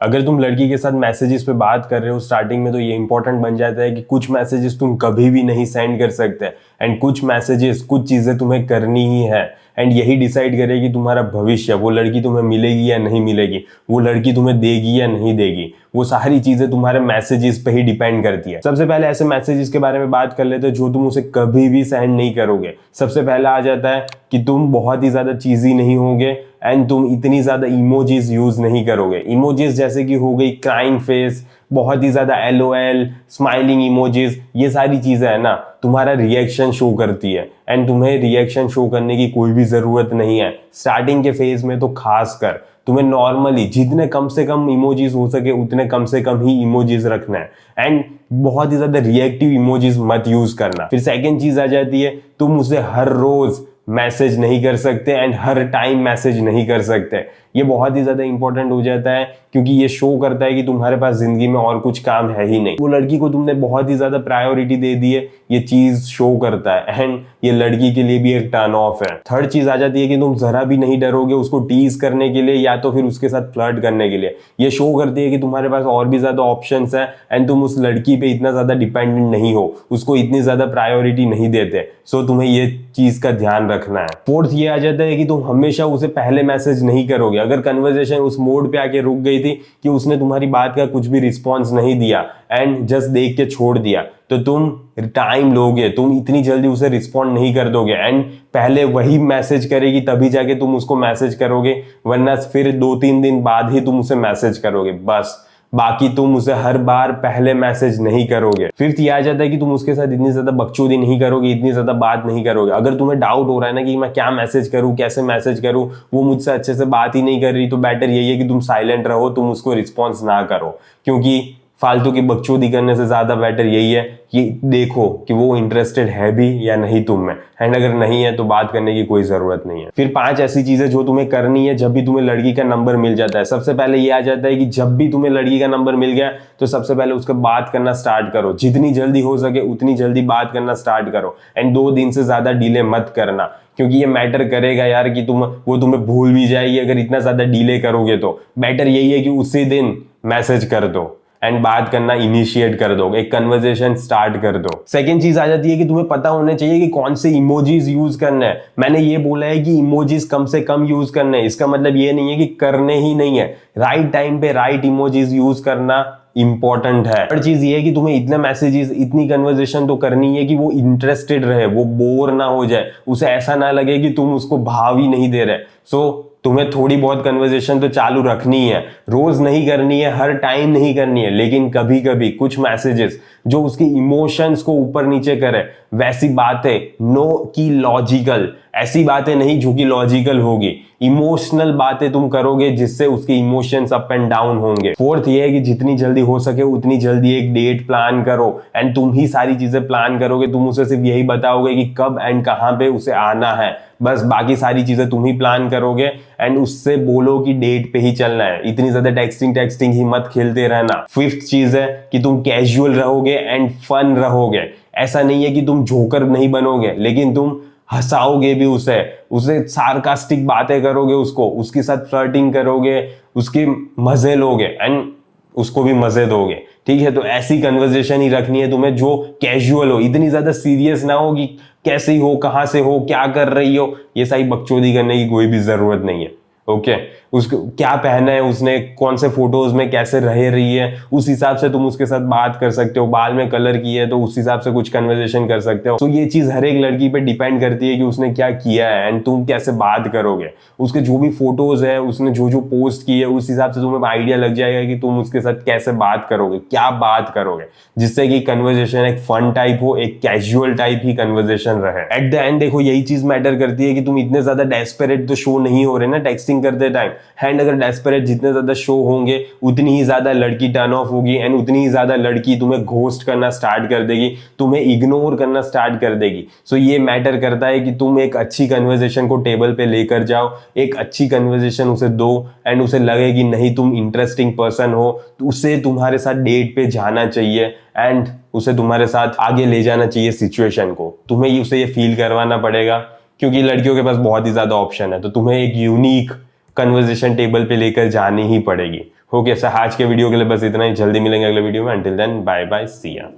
अगर तुम लड़की के साथ मैसेजेस पे बात कर रहे हो स्टार्टिंग में, तो ये इंपॉर्टेंट बन जाता है कि कुछ मैसेजेस तुम कभी भी नहीं सेंड कर सकते एंड कुछ मैसेजेस, कुछ चीजें तुम्हें करनी ही है एंड यही डिसाइड करेगी तुम्हारा भविष्य। वो लड़की तुम्हें मिलेगी या नहीं मिलेगी, वो लड़की तुम्हें देगी या नहीं देगी, वो सारी चीजें तुम्हारे मैसेजेस पे ही डिपेंड करती है। सबसे पहले ऐसे मैसेजेस के बारे में बात कर लेते हैं जो तुम उसे कभी भी सेंड नहीं करोगे। सबसे पहला आ जाता है कि तुम बहुत ही ज्यादा चीजी नहीं होगे एंड तुम इतनी ज्यादा इमोजीज यूज नहीं करोगे। इमोजीज जैसे कि हो गई क्राइंग फेस, बहुत ही ज्यादा LOL, स्माइलिंग इमोजीज, ये सारी चीजें है ना, तुम्हारा रिएक्शन शो करती है एंड तुम्हें रिएक्शन शो करने की कोई भी जरूरत नहीं है। स्टार्टिंग के फेज में तो खास कर तुम्हें नॉर्मली जितने कम से कम इमोजीज हो सके उतने कम से कम ही इमोजीज रखना है एंड बहुत ही ज्यादा रिएक्टिव इमोजीज मत यूज करना। फिर सेकंड चीज आ जाती है, तुम उसे हर रोज मैसेज नहीं कर सकते एंड हर टाइम मैसेज नहीं कर सकते। ये बहुत ही ज्यादा इंपॉर्टेंट हो जाता है क्योंकि ये शो करता है कि तुम्हारे पास जिंदगी में और कुछ काम है ही नहीं। वो लड़की को तुमने बहुत ही ज्यादा प्रायोरिटी दे दी है, ये चीज शो करता है एंड ये लड़की के लिए भी एक टर्न ऑफ है। थर्ड चीज आ जाती है कि तुम जरा भी नहीं डरोगे उसको टीज करने के लिए या तो फिर उसके साथ फ्लर्ट करने के लिए। ये शो करती है कि तुम्हारे पास और भी ज्यादा ऑप्शंस है एंड तुम उस लड़की पे इतना ज्यादा डिपेंडेंट नहीं हो, उसको इतनी ज्यादा प्रायोरिटी नहीं देते। सो तुम्हें ये चीज का ध्यान रखना है। फोर्थ ये आ जाता है कि तुम हमेशा उसे पहले मैसेज नहीं करोगे। अगर कन्वर्सेशन उस मोड पे आके रुक गई थी कि उसने तुम्हारी बात का कुछ भी रिस्पॉन्स नहीं दिया एंड जस्ट देख के छोड़ दिया, तो तुम टाइम लोगे, तुम इतनी जल्दी उसे रिस्पॉन्ड नहीं कर दोगे एंड पहले वही मैसेज करेगी तभी जाके तुम उसको मैसेज करोगे, वरना फिर 2-3 दिन बाद ही तुम उसे मैसेज करोगे बस। बाकी तुम उसे हर बार पहले मैसेज नहीं करोगे। फिफ्थ ये आ जाता है कि तुम उसके साथ इतनी ज्यादा बकचोदी नहीं करोगे, इतनी ज्यादा बात नहीं करोगे। अगर तुम्हें डाउट हो रहा है ना कि मैं क्या मैसेज करूं, कैसे मैसेज करूं, वो मुझसे अच्छे से बात ही नहीं कर रही, तो बेटर यही है कि तुम साइलेंट रहो, तुम उसको रिस्पॉन्स ना करो। क्योंकि फालतू की बकचोदी करने से ज्यादा बेटर यही है कि देखो कि वो इंटरेस्टेड है भी या नहीं तुम में, एंड अगर नहीं है तो बात करने की कोई जरूरत नहीं है। फिर 5 ऐसी चीजें जो तुम्हें करनी है जब भी तुम्हें लड़की का नंबर मिल जाता है। सबसे पहले ये आ जाता है कि जब भी तुम्हें लड़की का नंबर मिल गया तो सबसे पहले उसके बात करना स्टार्ट करो। जितनी जल्दी हो सके उतनी जल्दी बात करना स्टार्ट करो एंड 2 दिन से ज्यादा डिले मत करना, क्योंकि ये मैटर करेगा यार कि वो तुम्हें भूल भी जाएगी अगर इतना ज्यादा डिले करोगे। तो बेटर यही है कि उसी दिन मैसेज कर दो एंड बात करना इनिशिएट कर दो, एक कन्वर्सेशन स्टार्ट कर दो। सेकंड चीज आ जाती है कि तुम्हें पता होना चाहिए कि कौन से इमोजीज यूज करने हैं। मैंने ये बोला है कि इमोजीज कम से कम यूज करने हैं, इसका मतलब ये नहीं है कि करने ही नहीं है। राइट टाइम पे राइट इमोजीज यूज करना इंपॉर्टेंट है। हर चीज ये है कि तुम्हें इतने मैसेजेस, इतनी कन्वर्सेशन तो करनी है कि वो इंटरेस्टेड रहे, वो बोर ना हो जाए, उसे ऐसा ना लगे कि तुम उसको भाव ही नहीं दे रहे। सो तुम्हें थोड़ी बहुत कन्वर्सेशन तो चालू रखनी है, रोज नहीं करनी है, हर टाइम नहीं करनी है, लेकिन कभी कभी कुछ मैसेजेस जो उसके इमोशंस को ऊपर नीचे करे, वैसी बातें, नो की लॉजिकल, ऐसी बातें नहीं जो कि लॉजिकल होगी, इमोशनल बातें तुम करोगे जिससे उसके इमोशंस अप एंड डाउन होंगे। फोर्थ ये है कि जितनी जल्दी हो सके उतनी जल्दी एक डेट प्लान करो एंड तुम ही सारी चीजें प्लान करोगे। तुम उसे सिर्फ यही बताओगे कि कब एंड कहां पे उसे आना है, बस बाकी सारी चीजें तुम ही प्लान करोगे एंड उससे बोलो कि डेट पे ही चलना है। इतनी ज्यादा टेक्स्टिंग ही मत खेलते रहना। फिफ्थ चीज है कि तुम कैजुअल रहोगे एंड फन रहोगे। ऐसा नहीं है कि तुम जोकर नहीं बनोगे, लेकिन तुम हंसाओगे भी उसे सार्कास्टिक बातें करोगे, उसके साथ फ्लर्टिंग करोगे, उसके मजे लोगे एंड उसको भी मजे दोगे। ठीक है, तो ऐसी कन्वर्सेशन ही रखनी है तुम्हें जो कैजुअल हो, इतनी ज्यादा सीरियस ना हो कि कैसी हो, कहां से हो, क्या कर रही हो, ये सारी बकचोदी करने की कोई भी जरूरत नहीं है। ओके, उसको क्या पहना है, उसने कौन से फोटोज में कैसे रह रही है, उस हिसाब से तुम उसके साथ बात कर सकते हो। बाल में कलर की है तो उस हिसाब से कुछ कन्वर्सेशन कर सकते हो। तो ये चीज हर एक लड़की पे डिपेंड करती है कि उसने क्या किया है एंड तुम कैसे बात करोगे। उसके जो भी फोटोज है, उसने जो जो पोस्ट की है, उस हिसाब से तुम्हें आइडिया लग जाएगा कि तुम उसके साथ कैसे बात करोगे, क्या बात करोगे, जिससे कि कन्वर्सेशन एक फन टाइप हो, एक कैजुअल टाइप ही कन्वर्सेशन रहे। एट द एंड देखो यही चीज मैटर करती है कि तुम इतने ज्यादा डेस्परेट तो शो नहीं हो रहे ना टेक्सटिंग करते टाइम। एंड अगर डेस्परेट जितने ज्यादा शो होंगे उतनी ही ज्यादा लड़की टर्न ऑफ होगी एंड उतनी ही ज्यादा लड़की तुम्हें घोस्ट करना स्टार्ट कर देगी, तुम्हें इग्नोर करना स्टार्ट कर देगी। सो ये मैटर करता है कि तुम एक अच्छी कन्वर्सेशन को टेबल पे लेकर जाओ, एक अच्छी कन्वर्सेशन उसे दो एंड उसे लगे कि नहीं तुम इंटरेस्टिंग पर्सन हो, तो उसे तुम्हारे साथ डेट पे जाना चाहिए एंड उसे तुम्हारे साथ आगे ले जाना चाहिए सिचुएशन को। तुम्हें उसे ये फील करवाना पड़ेगा, क्योंकि लड़कियों के पास बहुत ही ज्यादा ऑप्शन है, तो तुम्हें एक यूनिक कन्वर्सेशन टेबल पे लेकर जानी ही पड़ेगी। ओके सर, आज के वीडियो के लिए बस इतना ही। जल्दी मिलेंगे अगले वीडियो में। अंटिल देन बाय बाय, सी या।